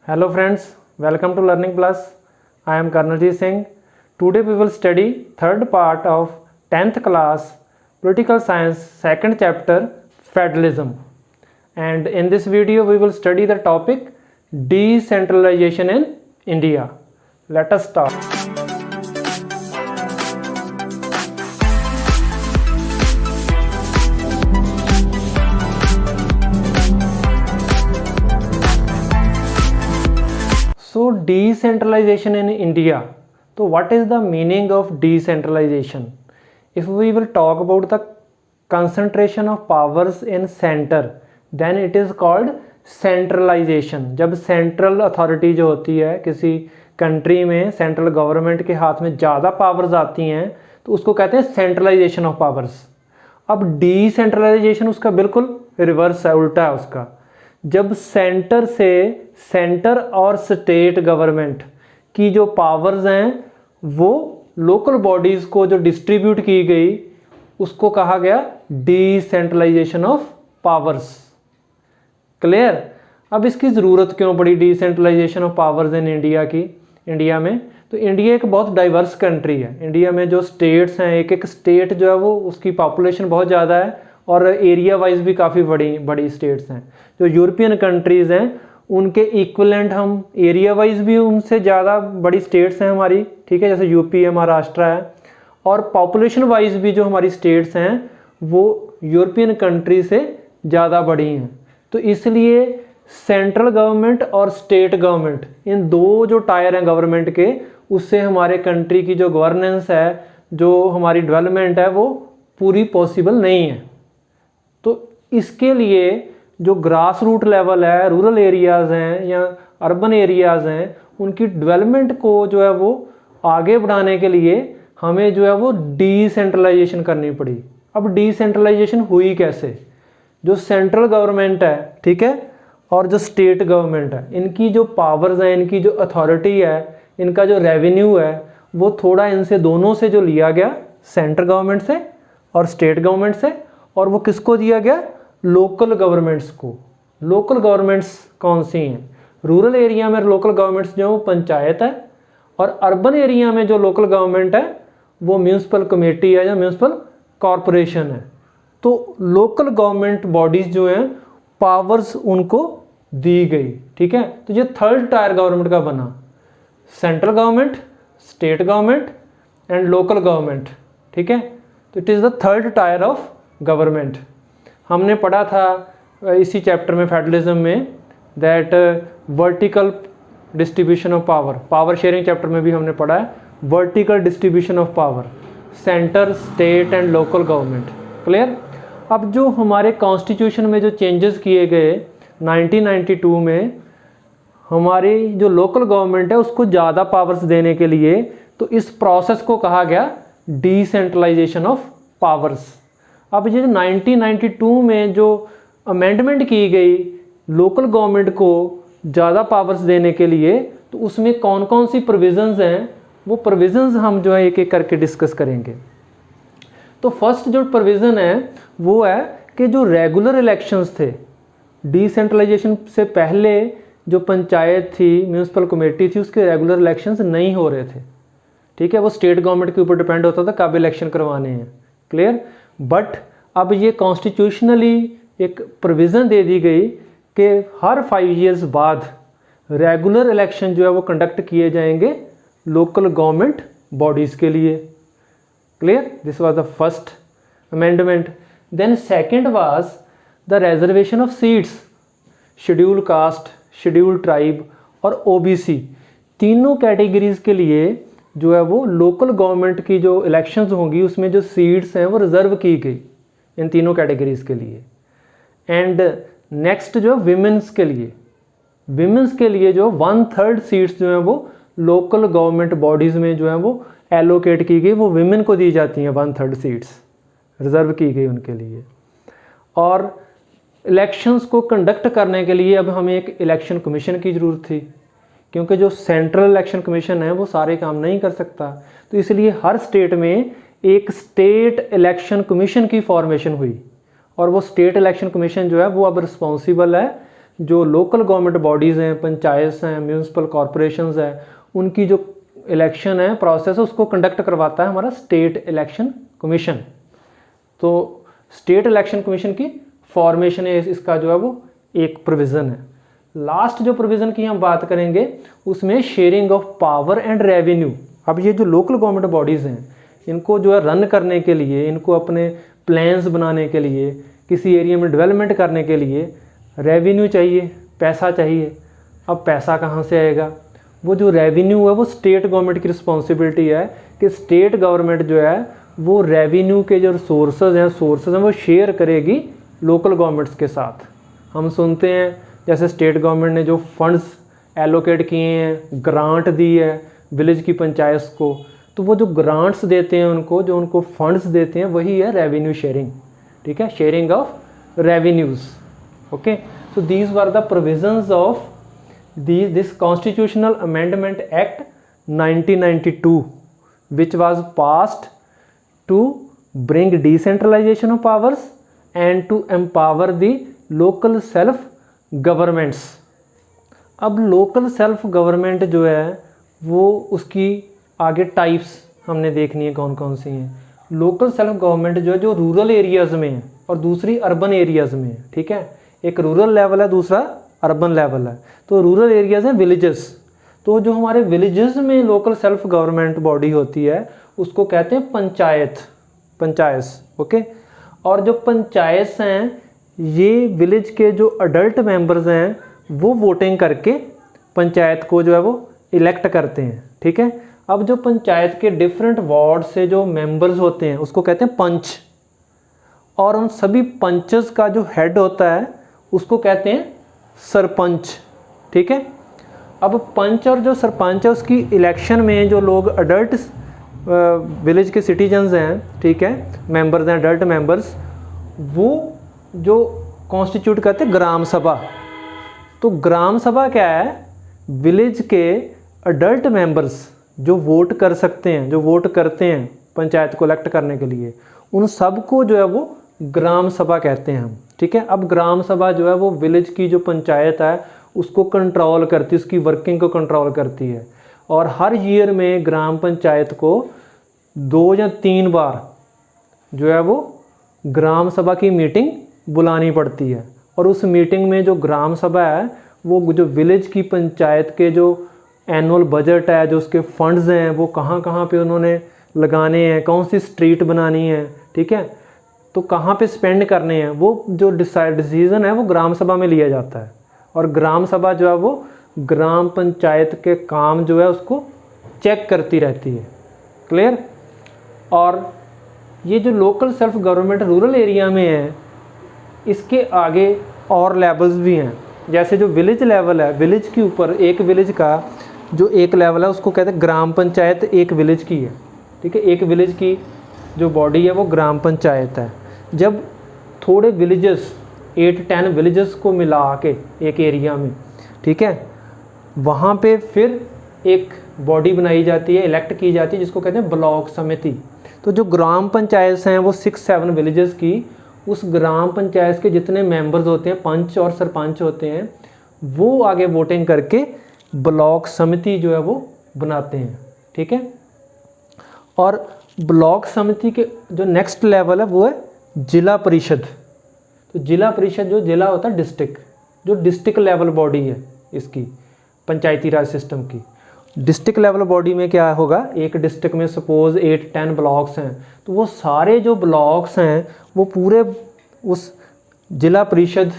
Hello friends, welcome to Learning Plus. I am Karnaljeet Singh. Today we will study third part of 10th class Political Science second chapter Federalism. And in this video we will study the topic Decentralization in India. Let us start. So decentralization in India. So what is the meaning of decentralization? If we will talk about the concentration of powers in center, then it is called centralization. जब central authority जो होती है किसी country में, central government के हाथ में ज़्यादा पावर्स आती हैं तो उसको कहते हैं सेंट्रलाइजेशन ऑफ पावर्स। अब डिसेंट्रलाइजेशन उसका बिल्कुल रिवर्स है, उल्टा है उसका। जब सेंटर और स्टेट गवर्नमेंट की जो पावर्स हैं वो लोकल बॉडीज़ को जो डिस्ट्रीब्यूट की गई उसको कहा गया डिसेंट्रलाइजेशन ऑफ पावर्स। क्लियर? अब इसकी ज़रूरत क्यों पड़ी decentralisation of powers in India में? तो इंडिया एक बहुत डाइवर्स कंट्री है। इंडिया में जो स्टेट्स हैं, एक एक स्टेट जो है वो उसकी पॉपुलेशन बहुत ज़्यादा है और एरिया वाइज भी काफ़ी बड़ी स्टेट्स हैं। जो यूरोपियन कंट्रीज़ हैं उनके इक्वलेंट हम एरिया वाइज भी उनसे ज़्यादा बड़ी स्टेट्स हैं हमारी, ठीक है, जैसे यूपी है, महाराष्ट्र है। और पॉपुलेशन वाइज भी जो हमारी स्टेट्स हैं वो यूरोपियन कंट्री से ज़्यादा बड़ी हैं। तो इसलिए सेंट्रल गवर्नमेंट और स्टेट गवर्नमेंट, इन दो जो टायर हैं गवर्नमेंट के, उससे हमारे कंट्री की जो गवर्नेंस है, जो हमारी डेवलपमेंट है, वो पूरी पॉसिबल नहीं है। तो इसके लिए जो ग्रास रूट लेवल है, रूरल एरियाज़ हैं या अर्बन एरियाज़ हैं, उनकी डेवलपमेंट को जो है वो आगे बढ़ाने के लिए हमें जो है वो डिसेंट्रलाइजेशन करनी पड़ी। अब डिसेंट्रलाइजेशन हुई कैसे? जो सेंट्रल गवर्नमेंट है, ठीक है, और जो स्टेट गवर्नमेंट है, इनकी जो पावर्स हैं, इनकी जो अथॉरिटी है, इनका जो रेवेन्यू है, वो थोड़ा इनसे दोनों से जो लिया गया, सेंट्रल गवर्नमेंट से और स्टेट गवर्नमेंट से, और वो किसको दिया गया? लोकल गवर्नमेंट्स को। लोकल गवर्नमेंट्स कौन सी हैं? रूरल एरिया में लोकल गवर्नमेंट्स जो वो पंचायत है, और अर्बन एरिया में जो लोकल गवर्नमेंट है वो म्यूनसिपल कमेटी है या म्यूनसिपल कॉरपोरेशन है। तो लोकल गवर्नमेंट बॉडीज़ जो हैं पावर्स उनको दी गई, ठीक है। तो ये थर्ड टायर गवर्नमेंट का बना, central government, state government and local government, ठीक है। तो it is the third tier of government. हमने पढ़ा था इसी चैप्टर में, फेडरलिज्म में, that vertical distribution of power sharing chapter में भी हमने पढ़ा है vertical distribution of power, centre, state and local government. Clear? अब जो हमारे कॉन्स्टिट्यूशन में जो चेंजेस किए गए 1992 में, हमारी जो लोकल गवर्नमेंट है उसको ज़्यादा पावर्स देने के लिए, तो इस प्रोसेस को कहा गया डिसेंट्रलाइजेशन ऑफ पावर्स। अब ये 1992 में जो अमेंडमेंट की गई लोकल गवर्नमेंट को ज़्यादा पावर्स देने के लिए, तो उसमें कौन कौन सी प्रोविज़न्स हैं, वो प्रोविज़न्स हम जो है एक एक करके डिस्कस करेंगे। तो फर्स्ट जो प्रोविज़न है वो है कि जो रेगुलर इलेक्शंस थे, डिसेंट्रलाइजेशन से पहले जो पंचायत थी, म्यूनसिपल कमेटी थी, उसके रेगुलर इलेक्शंस नहीं हो रहे थे, ठीक है। वो स्टेट गवर्नमेंट के ऊपर डिपेंड होता था कब इलेक्शन करवाने हैं। क्लियर? बट अब ये कॉन्स्टिट्यूशनली एक प्रोविज़न दे दी गई कि हर 5 ईयर्स बाद रेगुलर इलेक्शन जो है वो कंडक्ट किए जाएंगे लोकल गवर्नमेंट बॉडीज़ के लिए। Clear? This was the first amendment. Then second was the reservation of seats, schedule caste, schedule tribe और ओबीसी, तीनों कैटेगरीज के लिए जो है वो लोकल गवर्नमेंट की जो इलेक्शंस होंगी उसमें जो सीट्स हैं वो रिजर्व की गई इन तीनों कैटेगरीज के लिए। एंड नेक्स्ट जो विमेंस के लिए जो 1/3 सीट्स जो हैं वो लोकल गवर्नमेंट बॉडीज़ में जो है वो एलोकेट की गई, वो विमेन को दी जाती हैं, 1/3 सीट्स रिजर्व की गई उनके लिए। और इलेक्शंस को कंडक्ट करने के लिए अब हमें एक इलेक्शन कमीशन की ज़रूरत थी, क्योंकि जो सेंट्रल इलेक्शन कमीशन है वो सारे काम नहीं कर सकता। तो इसलिए हर स्टेट में एक स्टेट इलेक्शन कमीशन की फॉर्मेशन हुई, और वो स्टेट इलेक्शन कमीशन जो है वो अब रिस्पॉन्सिबल है जो लोकल गवर्नमेंट बॉडीज़ हैं, पंचायत हैं, म्यूनसिपल कॉरपोरेशंस हैं, उनकी जो इलेक्शन है प्रोसेस है उसको कंडक्ट करवाता है हमारा स्टेट इलेक्शन कमीशन। तो स्टेट इलेक्शन कमीशन की फॉर्मेशन है, इसका जो है वो एक प्रोविज़न है। लास्ट जो प्रोविज़न की हम बात करेंगे उसमें sharing of power and revenue. अब ये जो लोकल गवर्नमेंट बॉडीज़ हैं इनको जो है रन करने के लिए, इनको अपने प्लान्स बनाने के लिए, किसी एरिया में डेवलपमेंट करने के लिए रेवेन्यू चाहिए, पैसा चाहिए। अब पैसा कहाँ से आएगा? वो जो रेवेन्यू है वो स्टेट गवर्नमेंट की रिस्पॉन्सिबिलिटी है कि स्टेट गवर्नमेंट जो है वो रेवेन्यू के जो सोर्सेज हैं वो शेयर करेगी लोकल गवर्नमेंट्स के साथ। हम सुनते हैं जैसे स्टेट गवर्नमेंट ने जो फंड्स एलोकेट किए हैं, ग्रांट दी है विलेज की पंचायत को, तो वो जो ग्रांट्स देते हैं उनको, जो उनको फंड्स देते हैं, वही है रेवेन्यू शेयरिंग। ठीक है, sharing of revenues. Okay, so these were the provisions of this constitutional amendment act 1992 which was passed to bring decentralization of powers and to empower the local self governments। अब local self government जो है वो उसकी आगे types हमने देखनी है कौन कौन सी हैं। लोकल सेल्फ गवर्नमेंट जो है जो रूरल एरियाज़ में है और दूसरी अर्बन एरियाज़ में है। ठीक है, एक रूरल लेवल है, दूसरा अर्बन लेवल है। तो रूरल एरियाज़ हैं विलेजेस, तो जो हमारे विलेजेस में लोकल सेल्फ गवर्नमेंट बॉडी होती है उसको कहते हैं पंचायत। ओके, और जो पंचायत हैं ये विलेज के जो अडल्ट मेंबर्स हैं वो वोटिंग करके पंचायत को जो है वो इलेक्ट करते हैं। ठीक है, अब जो पंचायत के डिफरेंट वार्ड से जो मेंबर्स होते हैं उसको कहते हैं पंच, और उन सभी पंचेस का जो हेड होता है उसको कहते हैं सरपंच। ठीक है, अब पंच और जो सरपंच है उसकी इलेक्शन में जो लोग अडल्ट विलेज के सिटीजन्स हैं, ठीक है, मेंबर्स हैं, अडल्ट मेंबर्स, वो जो कॉन्स्टिट्यूट करते हैं ग्राम सभा। तो ग्राम सभा क्या है? विलेज के अडल्ट मेंबर्स जो वोट कर सकते हैं, जो वोट करते हैं पंचायत को इलेक्ट करने के लिए, उन सब को जो है वो ग्राम सभा कहते हैं हम। ठीक है, अब ग्राम सभा जो है वो विलेज की जो पंचायत है उसको कंट्रोल करती है, उसकी वर्किंग को कंट्रोल करती है। और हर ईयर में ग्राम पंचायत को 2 या 3 बार जो है वो ग्राम सभा की मीटिंग बुलानी पड़ती है। और उस मीटिंग में जो ग्राम सभा है वो जो विलेज की पंचायत के जो एनुअल बजट है, जो उसके फंड्स हैं, वो कहाँ कहाँ पे उन्होंने लगाने हैं, कौन सी स्ट्रीट बनानी है, ठीक है, तो कहाँ पे स्पेंड करने हैं, वो जो डिसीज़न है वो ग्राम सभा में लिया जाता है। और ग्राम सभा जो है वो ग्राम पंचायत के काम जो है उसको चेक करती रहती है। क्लियर? और ये जो local self government rural area में है इसके आगे और लेवल्स भी हैं। जैसे जो विलेज लेवल है, विलेज के ऊपर एक विलेज का जो एक लेवल है उसको कहते हैं ग्राम पंचायत, एक विलेज की है। ठीक है, एक विलेज की जो बॉडी है वो ग्राम पंचायत है। जब थोड़े विलेजेस 8-10 विलेजेस को मिला के एक एरिया में, ठीक है, वहाँ पे फिर एक बॉडी बनाई जाती है, इलेक्ट की जाती है, जिसको कहते हैं ब्लॉक समिति। तो जो ग्राम पंचायत हैं वो 6-7 विलेजेस की, उस ग्राम पंचायत के जितने मेंबर्स होते हैं, पंच और सरपंच होते हैं, वो आगे वोटिंग करके ब्लॉक समिति जो है वो बनाते हैं। ठीक है, और ब्लॉक समिति के जो नेक्स्ट लेवल है वो है जिला परिषद। तो जिला परिषद, जो जिला होता है डिस्ट्रिक्ट, जो डिस्ट्रिक्ट लेवल बॉडी है इसकी पंचायती राज सिस्टम की। डिस्ट्रिक्ट लेवल बॉडी में क्या होगा, एक डिस्ट्रिक्ट में सपोज 8-10 ब्लॉक्स हैं, तो वो सारे जो ब्लॉक्स हैं वो पूरे उस जिला परिषद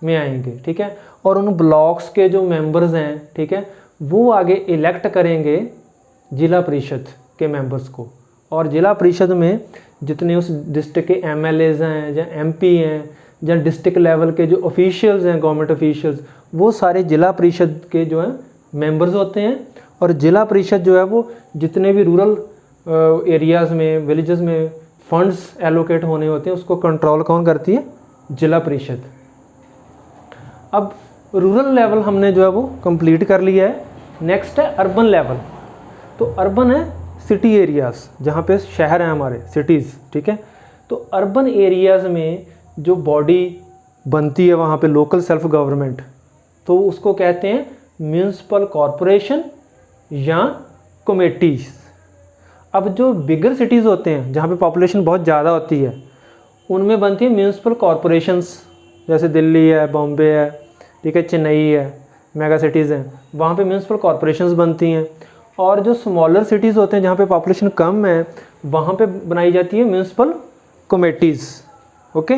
में आएंगे। ठीक है, और उन ब्लॉक्स के जो मेंबर्स हैं, ठीक है, वो आगे इलेक्ट करेंगे जिला परिषद के मेंबर्स को। और जिला परिषद में जितने उस डिस्ट्रिक्ट के MLAs हैं या MP हैं या डिस्ट्रिक्ट लेवल के जो ऑफिशियल्स हैं, गवर्नमेंट ऑफिशियल्स, वो सारे जिला परिषद के जो हैं मेंबर्स होते हैं। और जिला परिषद जो है वो जितने भी रूरल एरियाज़ में, विलेजेस में फंड्स एलोकेट होने होते हैं उसको कंट्रोल कौन करती है? जिला परिषद। अब रूरल लेवल हमने जो है वो कंप्लीट कर लिया है। नेक्स्ट है अर्बन लेवल। तो अर्बन है सिटी एरियाज़, जहाँ पे शहर हैं हमारे, सिटीज़। ठीक है, तो अर्बन एरियाज़ में जो बॉडी बनती है वहाँ पे लोकल सेल्फ गवर्नमेंट, तो उसको कहते हैं म्यूनिसिपल कॉरपोरेशन या कमेटीज। अब जो बिगर सिटीज़ होते हैं जहाँ पे पॉपुलेशन बहुत ज़्यादा होती है उनमें बनती है म्यूनिसिपल कॉरपोरेशंस, जैसे दिल्ली है, बॉम्बे है, ठीक है, चेन्नई है, मेगा सिटीज़ हैं, वहाँ पे म्यूनिसिपल कॉरपोरेशंस बनती हैं। और जो स्मॉलर सिटीज़ होते हैं जहाँ पे पॉपुलेशन कम है वहाँ पे बनाई जाती है म्यूनिसिपल कमेटीज़। ओके,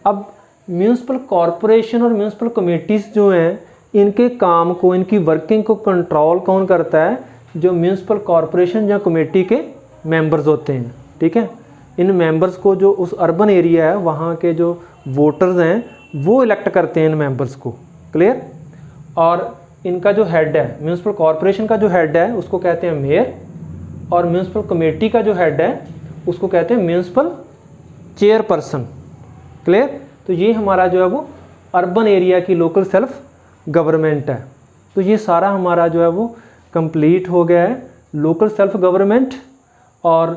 अब म्यूनिसिपल कॉरपोरेशन और म्यूनिसिपल कमेटीज़ जो हैं इनके काम को, इनकी वर्किंग को कंट्रोल कौन करता है? जो म्यूनिसिपल कॉरपोरेशन या कमेटी के मेंबर्स होते हैं, ठीक है। इन मेंबर्स को जो उस अर्बन एरिया है वहाँ के जो वोटर्स हैं वो इलेक्ट करते हैं इन मेंबर्स को, क्लियर। और इनका जो हेड है, म्यूनिसिपल कॉरपोरेशन का जो हेड है उसको कहते हैं मेयर, और म्यूनिसिपल कमेटी का जो हेड है उसको कहते हैं म्यूनिसिपल चेयरपर्सन, क्लियर। तो ये हमारा जो है वो अर्बन एरिया की लोकल सेल्फ गवर्नमेंट है। तो ये सारा हमारा जो है वो कंप्लीट हो गया है, लोकल सेल्फ गवर्नमेंट और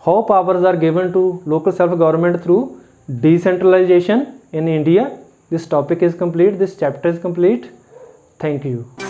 how powers are given to local self government through decentralisation in India. This topic is complete, this chapter is complete. Thank you.